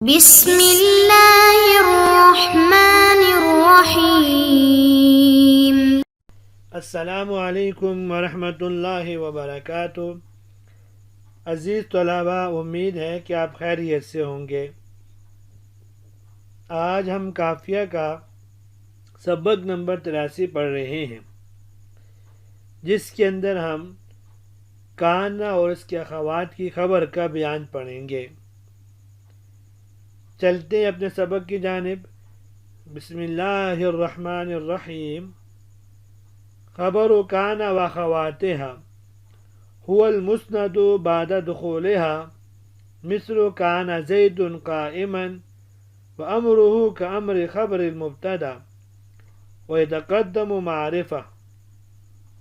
بسم اللہ الرحمن الرحیم۔ السلام علیکم ورحمۃ اللہ وبرکاتہ۔ عزیز طلباء، امید ہے کہ آپ خیریت سے ہوں گے۔ آج ہم قافیہ کا سبق نمبر 83 پڑھ رہے ہیں، جس کے اندر ہم کانا اور اس کے اخوات کی خبر کا بیان پڑھیں گے۔ چلتے ہیں اپنے سبق کی جانب۔ بسم اللہ الرحمن الرحیم۔ خبر کان و اخواتها هو المسند بعد دخولها مثل كان زید قائما وامره كامر خبر المبتدا ويتقدم معرفه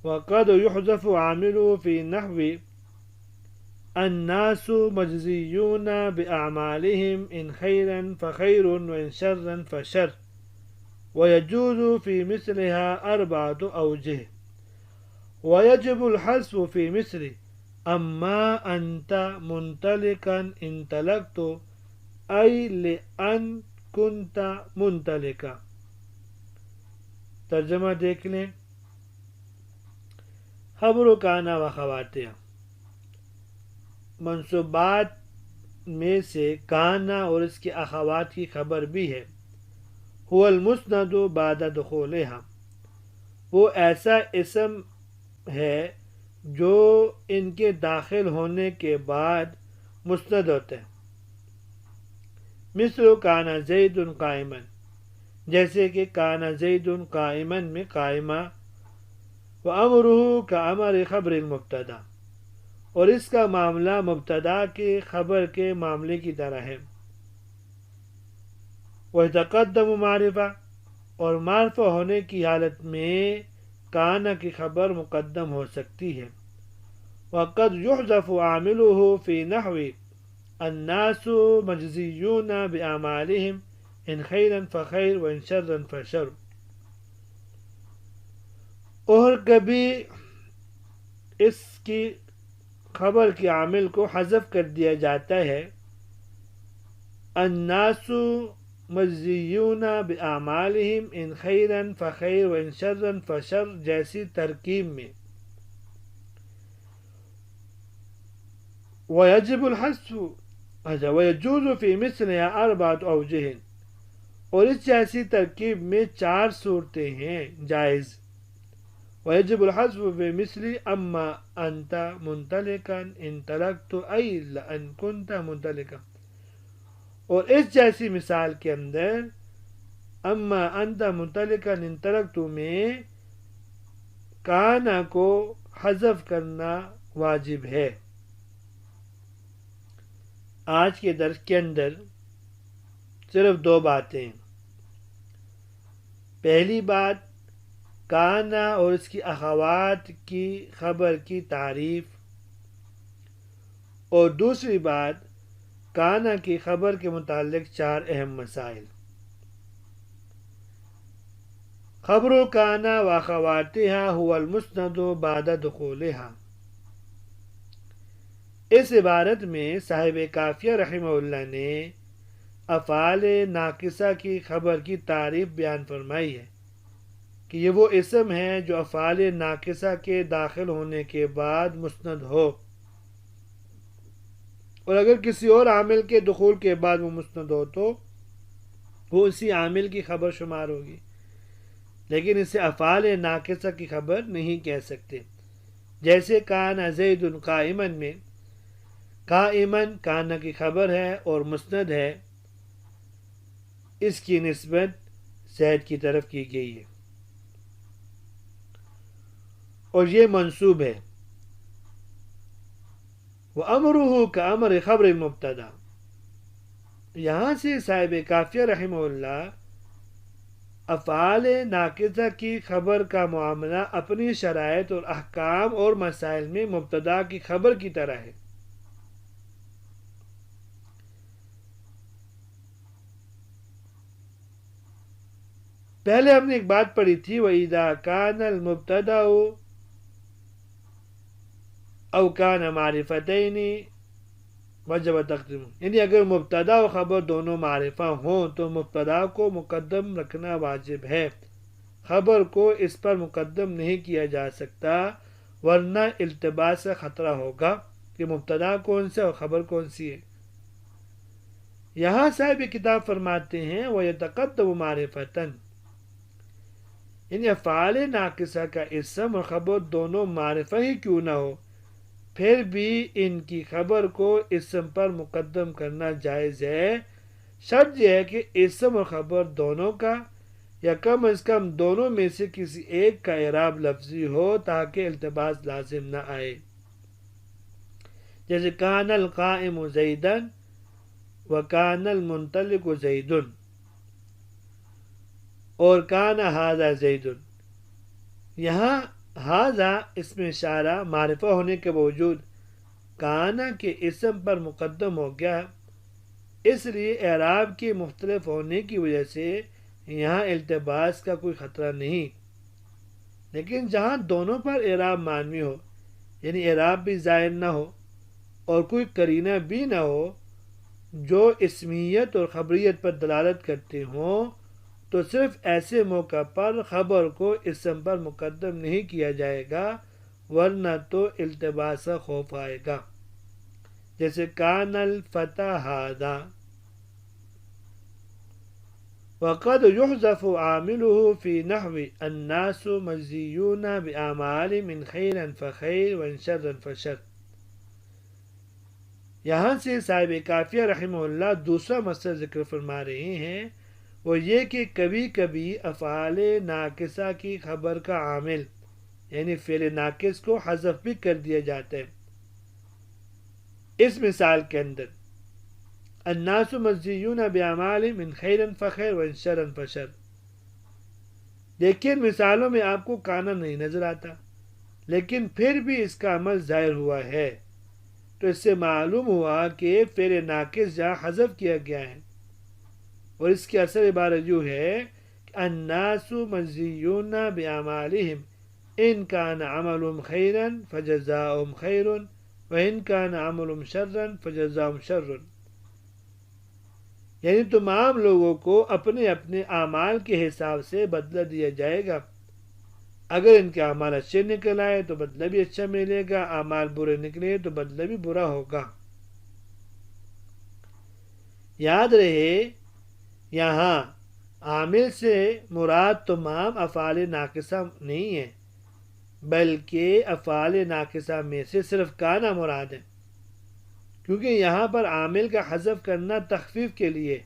وقد يحذف عامله في نحو الناس مجزيون بأعمالهم إن خيرا فخير وإن شرا فشر ويجوز في مثلها 4 أوجه ويجب الحذف في مثل أما أنت منطلقا انطلقت أي لأن كنت منطلقا۔ ترجمہ دیکھ لیں۔ خبر کانا و خواتها، منصوبات میں سے کانا اور اس کے اخوات کی خبر بھی ہے۔ هو المسند بعد دخولها، وہ ایسا اسم ہے جو ان کے داخل ہونے کے بعد مسند ہوتا ہے۔ مثل کانا زید قائما، جیسے کہ کانا زید قائما میں قائمہ، وامرہ کامر خبر المبتدا، اور اس کا معاملہ مبتدا کے خبر کے معاملے کی طرح ہے۔ وَيَتَقَدَّمُ معرفہ، اور معرفہ ہونے کی حالت میں کانا کی خبر مقدم ہو سکتی ہے۔ وَقَدْ يُحْذَفُ عَامِلُهُ فِي نَحْوِ النَّاسُ مَجْزِيُّونَ بِأَعْمَالِهِمْ إِنْ خَيْرًا فَخَيْرٌ وَإِنْ شَرًّا فَشَرٌ، اور کبھی اس کی خبر کے عامل کو حذف کر دیا جاتا ہے۔ الناس مجزیون باعمالہم ان خیرا فخیر وان شرا فشر جیسی ترکیب میں۔ ویجب الحذف ویجوز فی مثلها 4 اوجہ، اور اس جیسی ترکیب میں 4 صورتیں ہیں جائز۔ ويجب الحذف في مثل أما أنت منطلقا انطلقت أي لأن كنت منطلقا، اور اس جیسی مثال کے اندر اما انت منطلقا انطلقت میں کانا کو حذف کرنا واجب ہے۔ آج کے درس کے اندر صرف 2 باتیں۔ پہلی بات، کانا اور اس کی اخوات کی خبر کی تعریف، اور دوسری بات، کانا کی خبر کے متعلق 4 اہم مسائل۔ خبر کانا و اخواتها هو المسند بعد دخولها، اس عبارت میں صاحب قافیہ رحمہ اللہ نے افعال ناقصہ کی خبر کی تعریف بیان فرمائی ہے کہ یہ وہ اسم ہے جو افعال ناقصہ کے داخل ہونے کے بعد مسند ہو، اور اگر کسی اور عامل کے دخول کے بعد وہ مسند ہو تو وہ اسی عامل کی خبر شمار ہوگی، لیکن اسے افعال ناقصہ کی خبر نہیں کہہ سکتے۔ جیسے کانا زید قائما میں قائما کانا کی خبر ہے اور مسند ہے، اس کی نسبت زید کی طرف کی گئی ہے اور یہ منصوب ہے۔ وَأَمْرُهُ كَأَمْرِ خَبْرِ الْمُبْتَدَى، یہاں سے صاحب قافیہ رحمہ اللہ افعال ناقصہ کی خبر کا معاملہ اپنی شرائط اور احکام اور مسائل میں مبتدا کی خبر کی طرح ہے۔ پہلے ہم نے ایک بات پڑھی تھی، وَإِذَا كَانَ الْمُبْتَدَأُ أو كان معرفتين وجب تقدیم، یعنی اگر مبتدا و خبر دونوں معرفہ ہوں تو مبتدا کو مقدم رکھنا واجب ہے، خبر کو اس پر مقدم نہیں کیا جا سکتا ورنہ التباس کا خطرہ ہوگا کہ مبتدا کون سے اور خبر کون سی ہے۔ یہاں صاحب کتاب فرماتے ہیں وَيَتَقَدَّمُ مَعْرِفَةً، یعنی افعال ناقصہ کا اسم اور خبر دونوں معرفہ ہی کیوں نہ ہو، پھر بھی ان کی خبر کو اسم پر مقدم کرنا جائز ہے، شرط یہ ہے کہ اسم اور خبر دونوں کا یا کم از کم دونوں میں سے کسی ایک کا اعراب لفظی ہو تاکہ التباس لازم نہ آئے، جیسے کان القائم زیدن وکان المنطلق زید اور کان ھذا زید۔ یہاں ھذا اسم اشارہ معرفہ ہونے کے باوجود کانا کے اسم پر مقدم ہو گیا، اس لیے اعراب کے مختلف ہونے کی وجہ سے یہاں التباس کا کوئی خطرہ نہیں، لیکن جہاں دونوں پر اعراب معنوی ہو، یعنی اعراب بھی ظاہر نہ ہو اور کوئی قرینہ بھی نہ ہو جو اسمیت اور خبریت پر دلالت کرتے ہوں، تو صرف ایسے موقع پر خبر کو اسم پر مقدم نہیں کیا جائے گا ورنہ تو التباس کا خوف آئے گا، جیسے کان الفتى ھذا، وقد يحذف عامله في نحو الناس مجزيون بأعمالهم خيرا فخير وإن شرا فشر۔ یہاں سے صاحب کافیہ رحمہ اللہ دوسرا مسئلہ ذکر فرما رہے ہیں، وہ یہ کہ کبھی کبھی افعال ناقصہ کی خبر کا عامل یعنی فعل ناقص کو حذف بھی کر دیا جاتا ہے۔ اس مثال کے اندر الناس مجزیون بأعمالهم خیرا فخیر وإن شرا فشر، لیکن مثالوں میں آپ کو کانا نہیں نظر آتا، لیکن پھر بھی اس کا عمل ظاہر ہوا ہے، تو اس سے معلوم ہوا کہ فعل ناقص جہاں حذف کیا گیا ہے، اور اس کی اصل عبارت یوں ہے کہ الناس مجزیون بأعمالهم ان کان عملهم خیرا فجزاؤهم خیر وان کان عملهم شرا فجزاؤهم شر، یعنی تمام لوگوں کو اپنے اپنے اعمال کے حساب سے بدلہ دیا جائے گا، اگر ان کے اعمال اچھے نکل آئے تو بدلہ بھی اچھا ملے گا، اعمال برے نکلے تو بدلہ بھی برا ہوگا۔ یاد رہے یہاں عامل سے مراد تمام افعال ناقصہ نہیں ہے، بلکہ افعال ناقصہ میں سے صرف کانا مراد ہے، کیونکہ یہاں پر عامل کا حذف کرنا تخفیف کے لیے،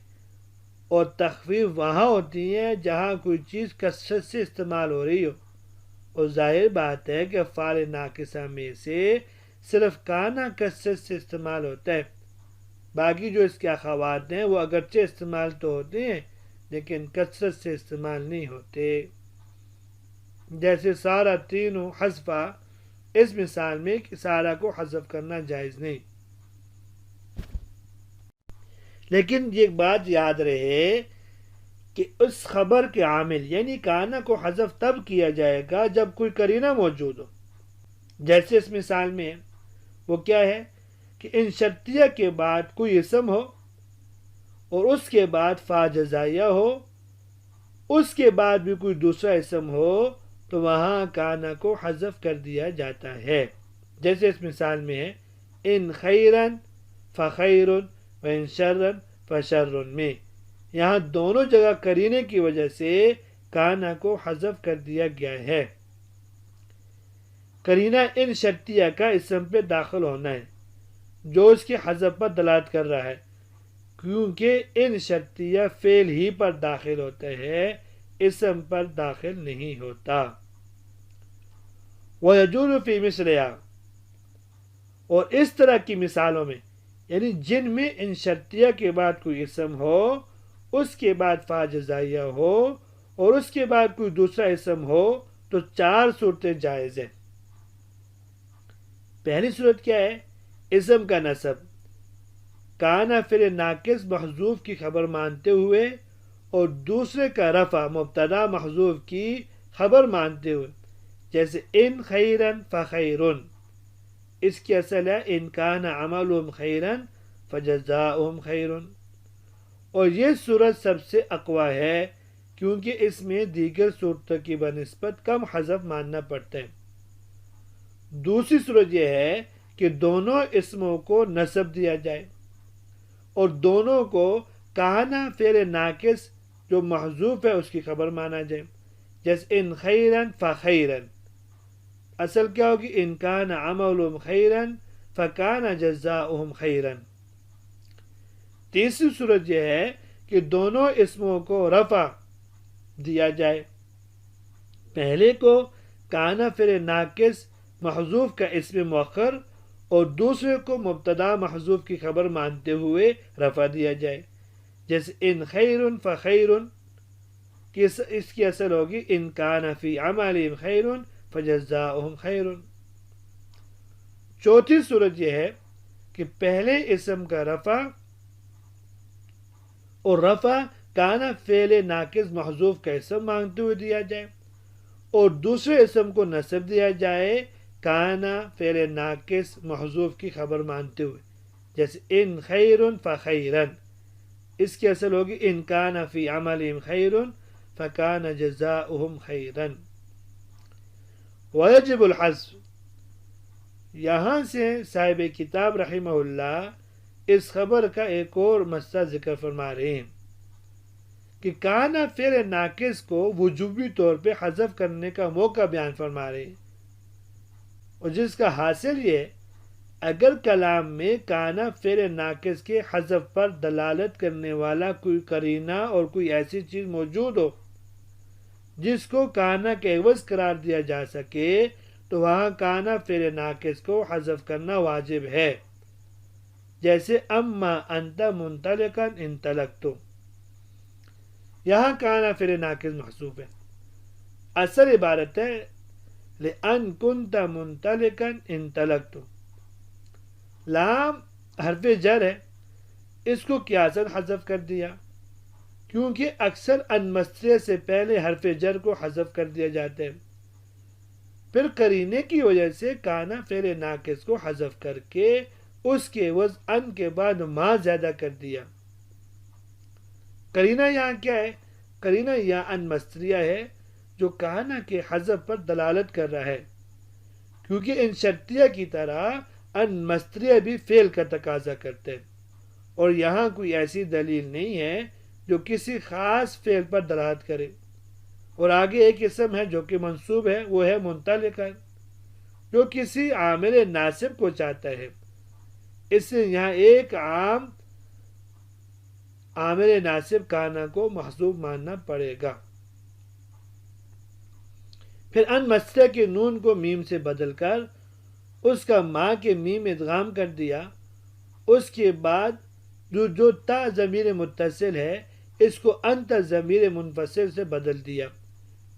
اور تخفیف وہاں ہوتی ہے جہاں کوئی چیز کثرت سے استعمال ہو رہی ہو، اور ظاہر بات ہے کہ افعال ناقصہ میں سے صرف کانا کثرت سے استعمال ہوتا ہے، باقی جو اس کے اخوات ہیں وہ اگرچہ استعمال تو ہوتے ہیں لیکن کثرت سے استعمال نہیں ہوتے، جیسے سارا تینوں حذفہ، اس مثال میں سارا کو حذف کرنا جائز نہیں۔ لیکن یہ بات یاد رہے کہ اس خبر کے عامل یعنی کانا کو حذف تب کیا جائے گا جب کوئی قرینہ موجود ہو، جیسے اس مثال میں وہ کیا ہے کہ ان شرطیہ کے بعد کوئی اسم ہو اور اس کے بعد فا جزائیہ ہو، اس کے بعد بھی کوئی دوسرا اسم ہو تو وہاں کانا کو حذف کر دیا جاتا ہے، جیسے اس مثال میں ہے ان خیرن فخیر وان شرن فشر میں، یہاں دونوں جگہ قرینے کی وجہ سے کانا کو حذف کر دیا گیا ہے۔ قرینہ ان شرطیہ کا اسم پہ داخل ہونا ہے جو اس کے حذف پر دلالت کر رہا ہے، کیونکہ ان شرطیہ فعل ہی پر داخل ہوتا ہے، اسم پر داخل نہیں ہوتا۔ وَيَجُوزُ فِي مِثْلِهَا، اور اس طرح کی مثالوں میں یعنی جن میں ان شرطیہ کے بعد کوئی اسم ہو، اس کے بعد فا جزائیہ ہو اور اس کے بعد کوئی دوسرا اسم ہو تو 4 صورتیں جائز ہیں۔ پہلی صورت کیا ہے؟ اسم کا نصب، کانا فعل ناقص محذوف کی خبر مانتے ہوئے، اور دوسرے کا رفع مبتدا محذوف کی خبر مانتے ہوئے، جیسے ان خیرن فخیرن، اس کی اصل ہے ان کان عملهم خیرن فجزاؤہم خیر، اور یہ صورت سب سے اقویٰ ہے کیونکہ اس میں دیگر صورتوں کی بنسبت کم حذف ماننا پڑتا ہے۔ دوسری صورت یہ ہے کہ دونوں اسموں کو نصب دیا جائے اور دونوں کو کانا فعل ناقص جو محذوف ہے اس کی خبر مانا جائے، جیسے ان خیرن فخیرن، اصل کیا ہوگی ان کان عملہم خیرن فکان جزاؤہم خیرن۔ تیسری صورت یہ ہے کہ دونوں اسموں کو رفع دیا جائے، پہلے کو کانا فعل ناقص محذوف کا اسم مؤخر اور دوسرے کو مبتدا محذوف کی خبر مانتے ہوئے رفع دیا جائے، جیسے ان خیر فخیر، اس کی اصل ہوگی ان کان فی عملہم خیر فجزاؤہم خیر۔ چوتھی صورت یہ ہے کہ پہلے اسم کا رفع اور رفع کانا فعل ناقص محذوف کا اسم مانگتے ہوئے دیا جائے اور دوسرے اسم کو نصب دیا جائے کانا فعل ناقص محذوف کی خبر مانتے ہوئے، جیسے ان خیر فخیرن، اس کی اصل ہوگی ان کان فی عملہم خیر فکان جزاؤہم خیرن۔ ویجب الحذف، یہاں سے صاحب کتاب رحمہ اللہ اس خبر کا ایک اور مسئلہ ذکر فرما رہے ہیں کہ کانا فعل ناقص کو وجوبی طور پہ حذف کرنے کا موقع بیان فرما رہے ہیں، اور جس کا حاصل یہ اگر کلام میں کانا فعل ناقص کے حذف پر دلالت کرنے والا کوئی قرینہ اور کوئی ایسی چیز موجود ہو جس کو کانا کے عوض قرار دیا جا سکے تو وہاں کانا فعل ناقص کو حذف کرنا واجب ہے، جیسے اما انت منطلقا انطلقت، یہاں کانا فعل ناقص محذوف ہے، اصل عبارت ہے لأن كنت منطلقا انطلقت، لام حرف جر ہے، اس کو قیاساً حذف کر دیا کیونکہ اکثر ان مصریہ سے پہلے حرف جر کو حذف کر دیا جاتا ہے، پھر قرینے کی وجہ سے کانا فعل ناقص کو حذف کر کے اس کے عوض ان کے بعد ما زیادہ کر دیا۔ قرینہ یہاں کیا ہے؟ قرینہ یہاں ان مصریہ ہے جو کانا کے حذف پر دلالت کر رہا ہے، کیونکہ ان شرطیہ کی طرح ان مصریہ بھی فعل کا تقاضا کرتے ہیں اور یہاں کوئی ایسی دلیل نہیں ہے جو کسی خاص فعل پر دلالت کرے، اور آگے ایک اسم ہے جو کہ منصوب ہے، وہ ہے منطلقا، جو کسی عامل ناصب کو چاہتا ہے، اس سے یہاں ایک عام عامل ناصب کانا کو محذوف ماننا پڑے گا۔ پھر ان مصریہ کے نون کو میم سے بدل کر اس کا ما کے میم ادغام کر دیا، اس کے بعد جو تا ضمیر متصل ہے اس کو انت ضمیر منفصل سے بدل دیا،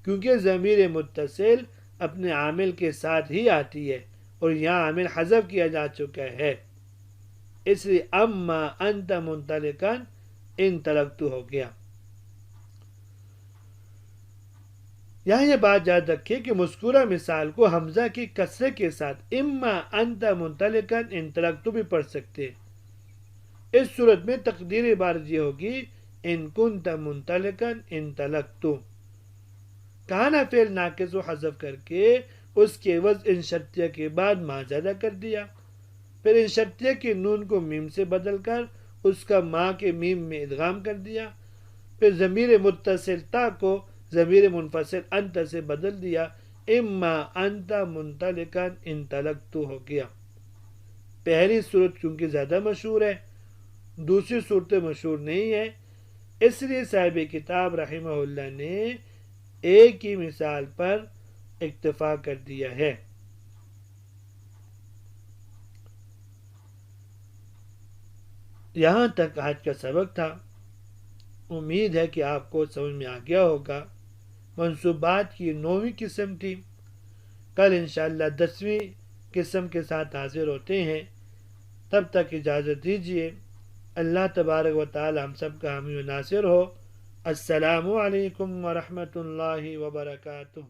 کیونکہ ضمیر متصل اپنے عامل کے ساتھ ہی آتی ہے اور یہاں عامل حذف کیا جا چکا ہے، اس لیے اما انت منطلقا انطلقت ہو گیا۔ یہاں یہ بات یاد رکھیں کہ مذکورہ مثال کو حمزہ کی کسرے کے ساتھ اما انت منطلقا انطلقت بھی پڑھ سکتے ہیں۔ اس صورت میں تقدیر عبارت یہ ہوگی ان کنت منطلقا انطلقت، کانا فعل ناقص و حذف کر کے اس کے عوض ان شرطیہ کے بعد ما زیادہ کر دیا، پھر ان شرطیہ کے نون کو میم سے بدل کر اس کا ما کے میم میں ادغام کر دیا، پھر ضمیر متصل تا کو ضمیر منفصل انت سے بدل دیا، اما انت منطلقا انطلقت ہو گیا۔ پہلی صورت کیونکہ زیادہ مشہور ہے، دوسری صورتیں مشہور نہیں ہے، اس لیے صاحب کتاب رحمہ اللہ نے ایک ہی مثال پر اکتفا کر دیا ہے۔ یہاں تک آج کا سبق تھا، امید ہے کہ آپ کو سمجھ میں آ گیا ہوگا۔ منصوبات کی 9ویں قسم تھی، کل انشاءاللہ 10ویں قسم کے ساتھ حاضر ہوتے ہیں، تب تک اجازت دیجیے۔ اللہ تبارک و تعالی ہم سب کا حامی و ناصر ہو۔ السلام علیکم ورحمۃ اللہ وبرکاتہ۔